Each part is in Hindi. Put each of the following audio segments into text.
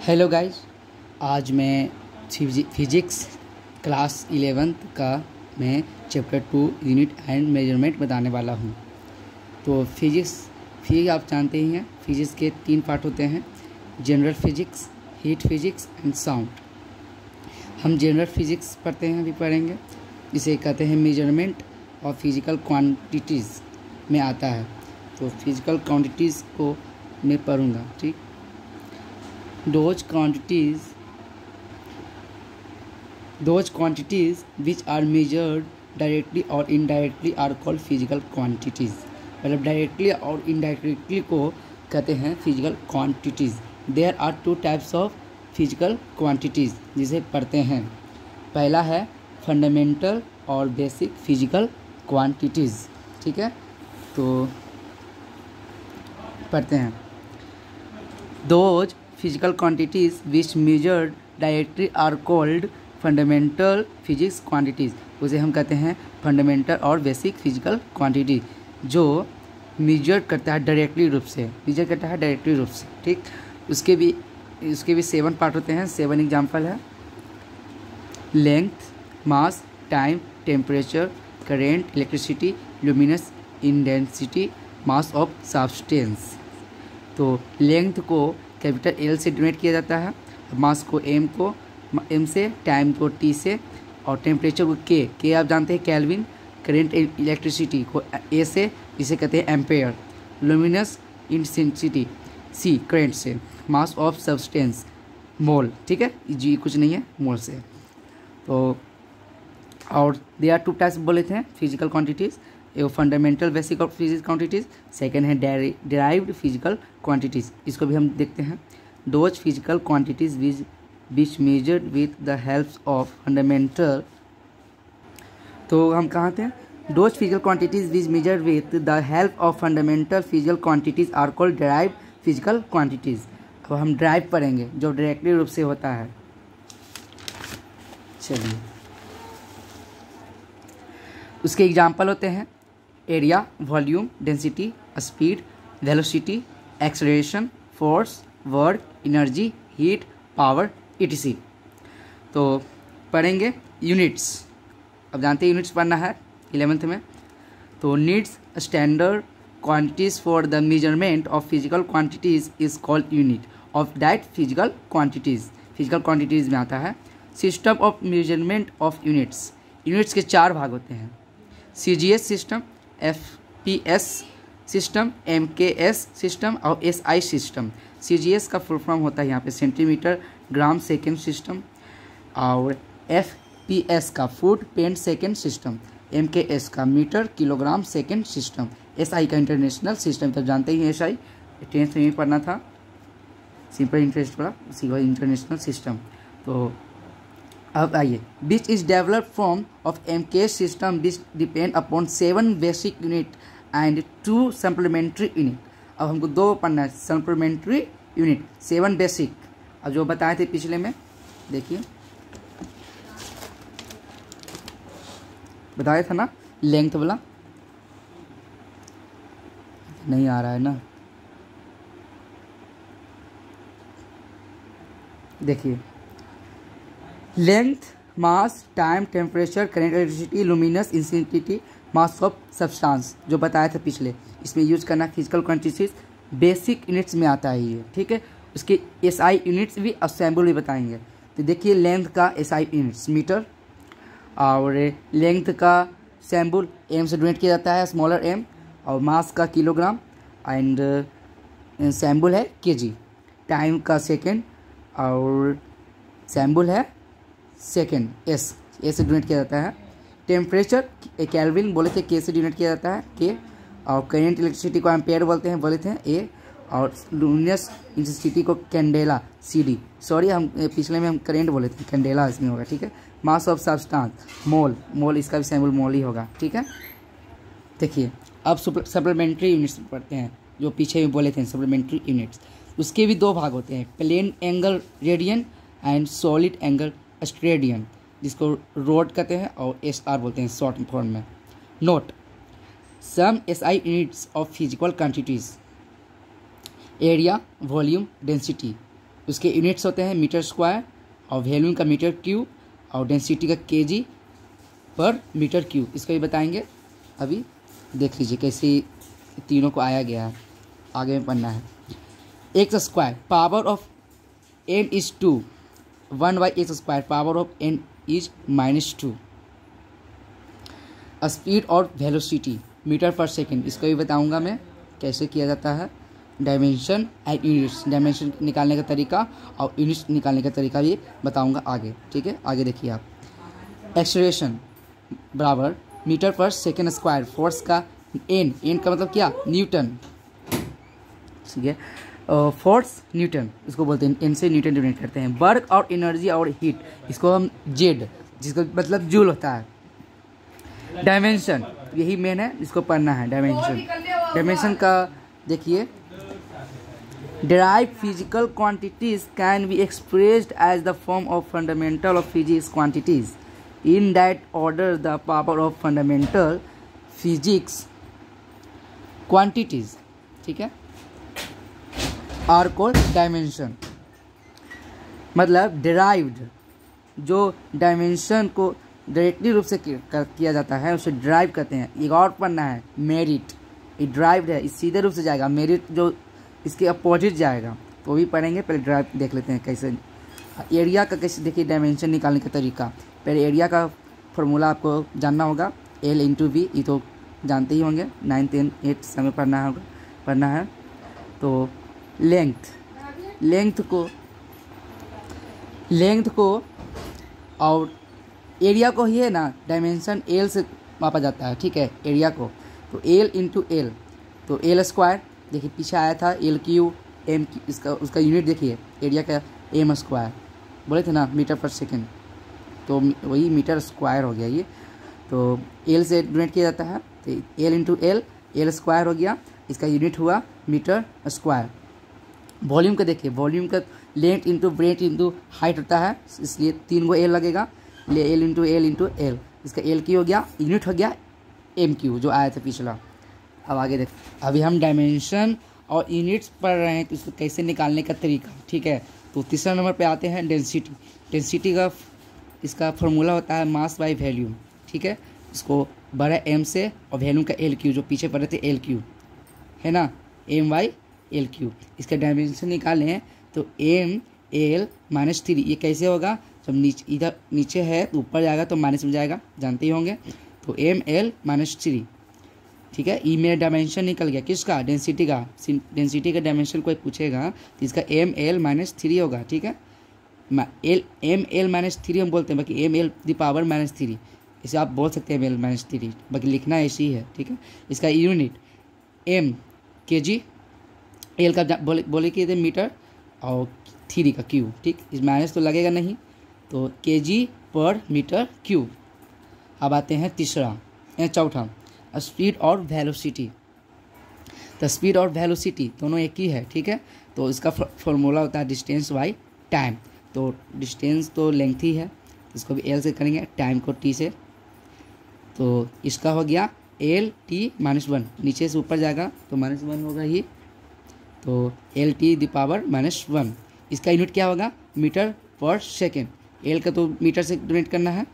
हेलो गाइस, आज मैं फिजिक्स क्लास 11th का मैं चैप्टर 2 यूनिट एंड मेजरमेंट बताने वाला हूँ। तो फिजिक्स आप जानते ही हैं। फिजिक्स के 3 पार्ट होते हैं, general physics, heat physics and sound. हम जनरल फिजिक्स पढ़ते हैं, अभी पढ़ेंगे। इसे कहते हैं मेजरमेंट और फिजिकल क्वांटिटीज़ में आता है। तो फिजिकल क्वांटिटीज़ को मैं पढ़ूँगा, ठीक। Those quantities which are measured directly or indirectly are called physical quantities। मतलब डायरेक्टली और इनडायरेक्टली को कहते हैं physical quantities. There are 2 types of physical quantities जिसे पढ़ते हैं। पहला है फंडामेंटल और बेसिक फिजिकल क्वांटिटीज़, ठीक है। तो पढ़ते हैं। Those physical quantities which measured directly are called fundamental physics quantities। उसे हम कहते हैं फंडामेंटल और बेसिक फिजिकल क्वांटिटी, जो मेजर करता है डायरेक्टली रूप से, ठीक। उसके भी 7 पार्ट होते हैं। 7 एग्जाम्पल है: length, mass, time, temperature, current, electricity, luminous, intensity, mass of substance. तो लेंथ को कैपिटल एल से डिनोट किया जाता है, मास को एम से, टाइम को टी से, और टेम्परेचर को के आप जानते हैं केल्विन, करेंट इलेक्ट्रिसिटी को ए से, इसे कहते हैं एम्पेयर, लुमिनस इंटेंसिटी सी करेंट से, मास ऑफ सब्सटेंस मोल, ठीक है, जी कुछ नहीं है, मोल से। तो और दे आर 2 टाइप्स बोले थे फिजिकल क्वांटिटीज़, ये फंडामेंटल बेसिक और फिजिकल क्वांटिटीज़, सेकेंड है डेराइव्ड फिजिकल क्वांटिटीज़। इसको भी हम देखते हैं। Those physical quantities which measured with the help of fundamental. तो हम कहाँ थे? Those physical quantities which measured with the help of fundamental physical quantities are called derived physical quantities. अब हम ड्राइव पढ़ेंगे, जो डायरेक्टली रूप से होता है। चलिए, उसके एग्जाम्पल होते हैं area, volume, density, speed, velocity, acceleration, force, work, energy, heat, power, etc। तो पढ़ेंगे यूनिट्स। अब जानते हैं यूनिट्स पढ़ना है 11th में। तो needs standard quantities for the measurement of physical quantities is called unit of that physical quantities. Physical quantities में आता है system of measurement of units. Units के 4 भाग होते हैं: CGS system, FPS system, MKS system और SI सिस्टम। CGS का फुल फॉर्म होता है यहाँ पे सेंटीमीटर ग्राम सेकेंड सिस्टम, और FPS का foot pound second system, MKS का metre kilogram second system, SI का इंटरनेशनल सिस्टम। तो जानते ही हैं SI 10th में पढ़ना था, सिंपल इंटरेस्ट वाला, उसी का इंटरनेशनल सिस्टम। तो अब आइए, which is develop form of MKS system which depend upon 7 basic unit and 2 supplementary unit. अब हमको 2 पढ़ना है, सप्लीमेंट्री यूनिट, 7 बेसिक। अब जो बताए थे पिछले में, देखिए बताया था ना, लेंथ वाला नहीं आ रहा है ना, देखिए length, mass, time, temperature, current, electricity, luminous intensity, mass of substance, जो बताया था पिछले। इसमें यूज करना फिजिकल क्वांटिटीज, बेसिक यूनिट्स में आता है ये, ठीक है। उसके SI यूनिट्स भी और सैम्बल भी बताएंगे। तो देखिए लेंथ का SI यूनिट्स मीटर, और लेंथ का सैम्बल M से डिनोट किया जाता है, स्मॉलर m, और मास का किलोग्राम, एंड सैम्बल है kg। टाइम का सेकेंड, और सैम्बल है सेकेंड, S से डिनोट किया जाता है। टेम्परेचर केल्विन बोले थे, K से डिनोट किया जाता है, K। और करेंट इलेक्ट्रिसिटी को एम्पेयर बोले थे, A। और लुमिनस इंटेंसिटी को कैंडेला, CD। सॉरी, हम पिछले में हम करेंट बोले थे, कैंडेला इसमें होगा, ठीक है। मास ऑफ सब्सटेंस मोल, इसका भी सैम्बल मोल ही होगा, ठीक है। देखिए अब सप्लीमेंट्री यूनिट्स पढ़ते हैं, जो पीछे में बोले थे सप्लीमेंट्री यूनिट्स। उसके भी 2 भाग होते हैं, plane angle radian and solid angle steradian, जिसको रोड कहते हैं और SR बोलते हैं शॉर्ट फॉर्म में। Note some SI units of physical quantities: area, volume, density. उसके यूनिट्स होते हैं मीटर स्क्वायर, और वॉल्यूम का मीटर क्यूब, और डेंसिटी का केजी पर मीटर क्यूब। इसको भी बताएंगे, अभी देख लीजिए कैसे तीनों को आया गया है, आगे में पढ़ना है। X square power of n is 2, 1/x square power of n is -2। Speed और वेलोसिटी मीटर पर सेकेंड, इसको भी बताऊंगा मैं कैसे किया जाता है। डायमेंशन एंड यूनिट्स, डायमेंशन निकालने का तरीका और यूनिट्स निकालने का तरीका भी बताऊंगा आगे, ठीक है। आगे देखिए आप। एक्सेलरेशन बराबर मीटर पर सेकेंड स्क्वायर, फोर्स का एन का मतलब क्या, न्यूटन, ठीक है। फोर्स न्यूटन इसको बोलते हैं, एन से न्यूटन डिनोट करते हैं। वर्क और एनर्जी और हीट, इसको हम जेड, जिसको मतलब जूल होता है। डायमेंशन यही मेन है, इसको पढ़ना है। डायमेंशन का देखिए, derived physical quantities can be expressed as the form of fundamental of physics quantities. In that order, the power of fundamental physics quantities, ठीक है, are called dimension। मतलब derived, जो डायमेंशन को डायरेक्टली रूप से किया जाता है उसे ड्राइव करते हैं। एक और पढ़ना है मेरिट, ये ड्राइव्ड है, इस सीधे रूप से जाएगा। मेरिट जो इसके अपोजिट जाएगा, तो भी पढ़ेंगे। पहले ड्राइव देख लेते हैं कैसे। एरिया का कैसे, देखिए डायमेंशन निकालने का तरीका। पहले एरिया का फॉर्मूला आपको जानना होगा, L × V, ये तो जानते ही होंगे, 9, 10, 8 समय पढ़ना है। तो लेंथ को और एरिया को ही है ना, डायमेंशन L से मापा जाता है, ठीक है, एरिया को। तो L × L, तो L स्क्वायर, देखिए पीछे आया था L³ M, उसका यूनिट देखिए एरिया का M स्क्वायर बोले थे ना, मीटर पर सेकेंड, तो वही मीटर स्क्वायर हो गया ये। तो L से डिनोट किया जाता है, तो L × L, L स्क्वायर हो गया, इसका यूनिट हुआ मीटर स्क्वायर। वॉल्यूम का देखिए, वॉल्यूम का length into breadth into height होता है, इसलिए 3 गो L लगेगा, L × L, इसका L³ हो गया, यूनिट हो गया M³ जो आया था पिछला। अब आगे देख, अभी हम डायमेंशन और यूनिट्स पढ़ रहे हैं, तो इसको कैसे निकालने का तरीका, ठीक है। तो तीसरा नंबर पे आते हैं डेंसिटी। डेंसिटी का इसका फॉर्मूला होता है मास बाय वॉल्यूम, ठीक है। इसको बड़ा M से और वॉल्यूम का L³ जो पीछे पढ़े थे L³ है ना, M/L³। इसका डायमेंशन निकालें तो ML - 3, ये कैसे होगा, जब इधर नीचे है तो ऊपर जाएगा तो माइनस में जाएगा, जानते ही होंगे। तो ML - 3, ठीक है। ये मेरा डायमेंशन निकल गया, किसका, डेंसिटी का। डेंसिटी का डायमेंशन कोई पूछेगा तो इसका ML - 3 होगा, ठीक है। ML - 3 हम बोलते हैं, बाकी ML⁻³ इसे आप बोल सकते हैं ML - 3, बाकी लिखना ऐसे ही है, ठीक है। इसका यूनिट M kg, L का बोले कि मीटर और 3 का क्यूब, ठीक। इस माइनस तो लगेगा नहीं, तो kg/m³। अब आते हैं चौथा, स्पीड और वेलोसिटी। तो स्पीड और वेलोसिटी दोनों एक ही है, ठीक है। तो इसका फॉर्मूला होता है डिस्टेंस बाय टाइम। तो डिस्टेंस तो लेंथ ही है, इसको भी L से करेंगे, टाइम को T से। तो इसका हो गया LT-1, नीचे से ऊपर जाएगा तो -1 होगा ही, तो LT⁻⁻1। इसका यूनिट क्या होगा, मीटर पर सेकेंड। L का तो मीटर से डिनोट करना है,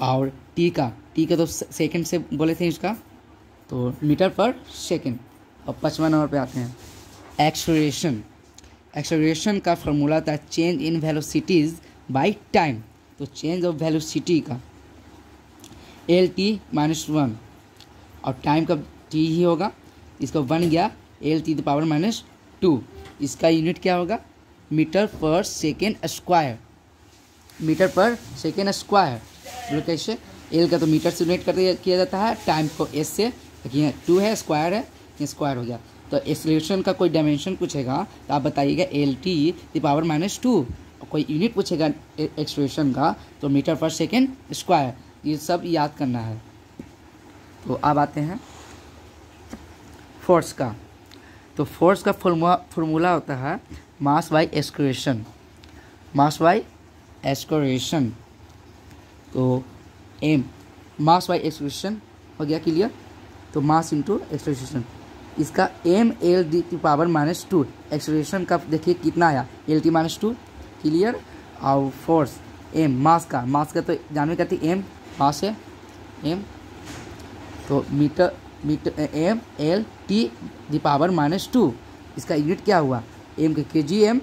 और T का तो सेकंड से बोले थे इसका, तो मीटर पर सेकंड। अब 5वां नंबर पे आते हैं, एक्सेलरेशन। एक्सेलरेशन का फॉर्मूला था change in velocities by time. तो चेंज ऑफ वेलोसिटी का LT-1 और टाइम का T ही होगा, इसका बन गया LT⁻²। इसका यूनिट क्या होगा, मीटर पर सेकेंड स्क्वायर। मीटर पर सेकेंड स्क्वायर बोलो कैसे, L का तो मीटर से यूनिट किया जाता है, टाइम को S से, देखिए 2 है, स्क्वायर है, ये स्क्वायर हो गया। तो एक्सेलरेशन का कोई डायमेंशन पूछेगा तो आप बताइएगा LT⁻², कोई यूनिट पूछेगा एक्सेलरेशन का तो मीटर पर सेकेंड स्क्वायर, ये सब याद करना है। तो अब आते हैं फोर्स का। तो फोर्स का फॉर्मूला होता है mass by acceleration. Mass by acceleration, तो मास बाय एक्सेलरेशन हो गया क्लियर। तो मास इंटू एक्सेलरेशन, इसका एम एल डी की पावर -2 एक्सेलरेशन का देखिए कितना आया, एल टी -2 क्लियर। और फोर्स एम मास का तो जानवे कहती है एम मास है एम, तो metre M L T the power -2 इसका यूनिट क्या हुआ, एम के के जी एम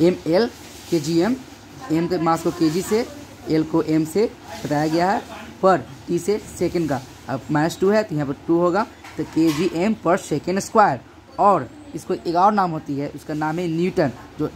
एम एल के जी एम, एम के मास को के जी से एल को एम से बताया गया है, पर टी से सेकेंड का, अब -2 है तो यहाँ पर 2 होगा, तो के जी एम पर सेकेंड स्क्वायर। और इसको एक और नाम होती है, उसका नाम है न्यूटन, जो